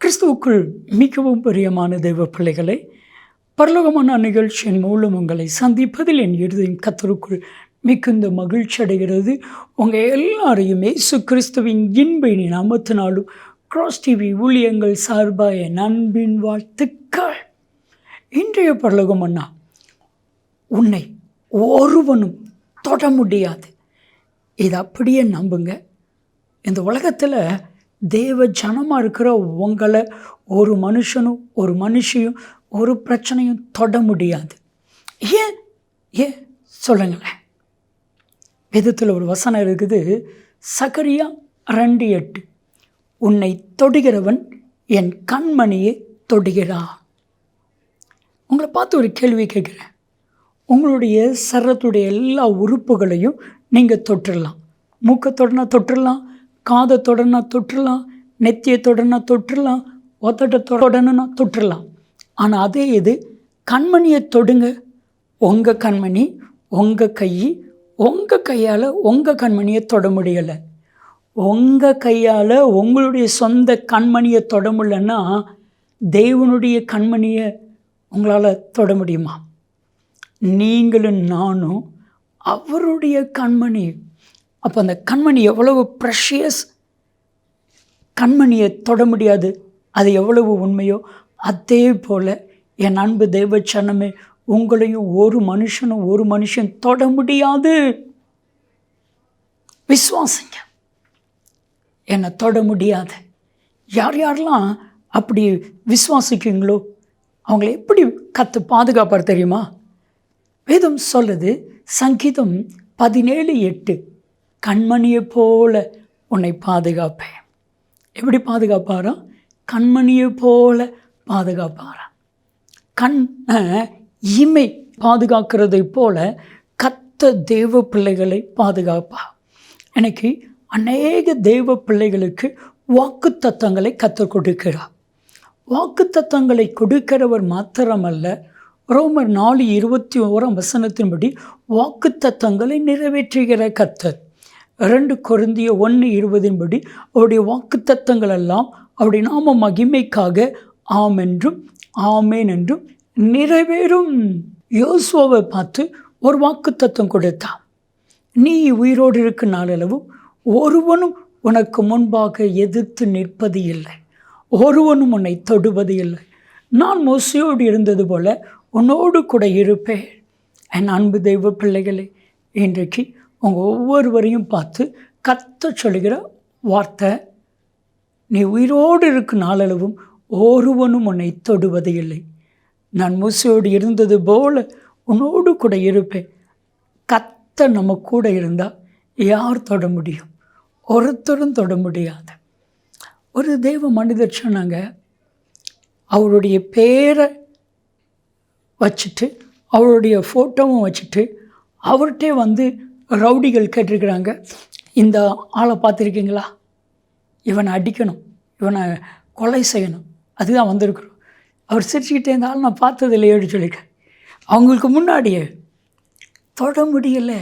கிறிஸ்துவுக்குள் மிகவும் பிரியமான தெய்வ பிள்ளைகளை, பரலோகமான நிகழ்ச்சியின் மூலம் உங்களை சந்திப்பதில் என் இருதயம் கர்த்தருக்குள் மிகுந்த மகிழ்ச்சி அடைகிறது. உங்கள் எல்லாரையும் இயேசு கிறிஸ்துவின் இன்பின் நாமத்தினாலும் கிராஸ் டிவி ஊழியங்கள் சார்பாக என் அன்பின் வாழ்த்துக்கள். இன்றைய பரலோகமன்னா, உன்னை ஒருவனும் தொட முடியாது. இதை அப்படியே நம்புங்க. இந்த உலகத்தில் தேவ ஜனமாக இருக்கிற உங்களை ஒரு மனுஷனும் ஒரு மனுஷியும் ஒரு பிரச்சனையும் தொட முடியாது. ஏன் சொல்லுங்களேன். வேதத்தில் ஒரு வசனம் இருக்குது, சகரியா 2:8, உன்னை தொடுகிறவன் என் கண்மணியை தொடுகிறான். உங்களை பார்த்து ஒரு கேள்வி கேட்குறேன். உங்களுடைய சரத்துடைய எல்லா உறுப்புகளையும் நீங்கள் தொட்டுடலாம். மூக்கை தொடனா தொட்டுடலாம், காதை தொடனா தொட்டுடலாம், நெத்தியை தொடனா தொட்டுடலாம், ஒத்தட்டை தொடனா தொட்டுடலாம். ஆனால் அதே இது கண்மணியை தொடுங்க. உங்கள் கண்மணி, உங்கள் உங்கள் கையால் உங்கள் கண்மணியை தொட முடியலை. உங்கள் கையால் உங்களுடைய சொந்த கண்மணியை தொட முடியலன்னா தேவனுடைய கண்மணியை உங்களால் தொட முடியுமா? நீங்களும் நானும் அவருடைய கண்மணி. அப்போ அந்த கண்மணி எவ்வளவு ப்ரெஷியஸ், கண்மணியை தொட முடியாது, அது எவ்வளவு உண்மையோ அதே போல் என் அன்பு தெய்வ சனமே, உங்களையும் ஒரு மனுஷன் தொட முடியாது. விசுவாசிங்க, என்னை தொட முடியாது. யாரெல்லாம் அப்படி விசுவாசிக்குங்களோ அவங்கள எப்படி கர்த்தர் பாதுகாப்பார் தெரியுமா? வேதம் சொல்லுது, சங்கீதம் 17:8, கண்மணியை போல உன்னை பாதுகாப்பேன். எப்படி பாதுகாப்பாரா? கண்மணியை போல பாதுகாப்பாரா. கண்ணை இமை பாதுகாக்கிறதை போல கர்த்தர் தேவ பிள்ளைகளை பாதுகாப்பா. எனக்கு அநேக தேவ பிள்ளைகளுக்கு வாக்கு தத்தங்களை கர்த்தர் கொடுக்கிறார். வாக்கு தத்தங்களை கொடுக்கிறவர் மாத்திரமல்ல, ரோமர் 4:21 வாக்கு தத்தங்களை நிறைவேற்றுகிற கர்த்தர். 2 கொரிந்தியர் 1:20 அவருடைய வாக்கு தத்தங்கள் எல்லாம் அவருடைய நாம மகிமைக்காக ஆம் என்றும் ஆமேன் என்றும் நிறைவேறும். யோசுவாவை பார்த்து ஒரு வாக்கு தத்தம் கொடுத்தான், நீ உயிரோடு இருக்கும் நாளளவும் ஒருவனும் உனக்கு முன்பாக எதிர்த்து நிற்பது இல்லை, ஒருவனும் உன்னை தொடுவது இல்லை. நான் மோசையோடு இருந்தது போல உன்னோடு கூட இருப்பேன். என் அன்பு தெய்வ பிள்ளைகளை, இன்றைக்கு உங்கள் ஒவ்வொருவரையும் பார்த்து கர்த்தர் சொல்லுகிற வார்த்தை, நீ உயிரோடு இருக்கும் நாளளவும் ஒருவனும் உன்னை தொடுவது இல்லை. நான் மோசையோடு இருந்தது போல உன்னோடு கூட இருப்பேன். கர்த்தர் நம்ம கூட இருந்தால் யார் தொட முடியும்? ஒருத்தரும் தொட முடியாது. ஒரு தெய்வ மனிதர் சொன்னாங்க, அவருடைய பேரை வச்சுட்டு அவருடைய ஃபோட்டோவும் வச்சுட்டு அவர்கிட்டே வந்து ரவுடிகள் கேட்டிருக்கிறாங்க, இந்த ஆளை பார்த்துருக்கீங்களா, இவனை அடிக்கணும், இவனை கொலை செய்யணும், அதுதான் வந்திருக்கிறோம். அவர் சிரிச்சுக்கிட்டே இந்த ஆள் நான் பார்த்ததில்லையேன்னு சொல்லியிருக்கேன். அவங்களுக்கு முன்னாடியே தொட முடியலை.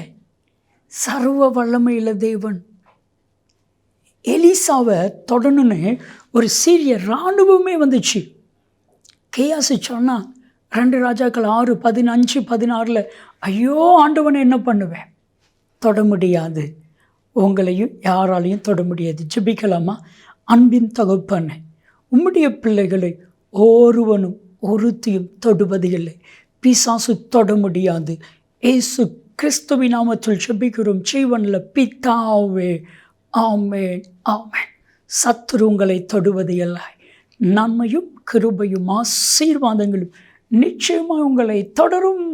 சர்வ வல்லமையுள்ள தேவன். எலிசாவை தொடணுன்னு ஒரு சீரிய இராணுவமே வந்துச்சு. கேயாசி சொன்னால் 2 ராஜாக்கள் 6:15-16 ஐயோ ஆண்டவனை என்ன பண்ணுவேன்? தொட முடியாது. உங்களையும் யாராலையும் தொட முடியாது. ஜெபிக்கலாமா? அன்பின் தகப்பனே, உம்முடைய பிள்ளைகளை ஒருவனும் ஒருத்தியும் தொடுவது இல்லை. பிசாசு தொட முடியாது. இயேசு கிறிஸ்துவின் நாமத்தில் ஜெபிக்கிறோம் ஜீவனில் பிதாவே, ஆமென் ஆமென். சத்துரு உங்களை தொடுவது இல்லை. நன்மையும் கிருபையும் ஆசீர்வாதங்களும் நிச்சயமாக உங்களை தொடரும்.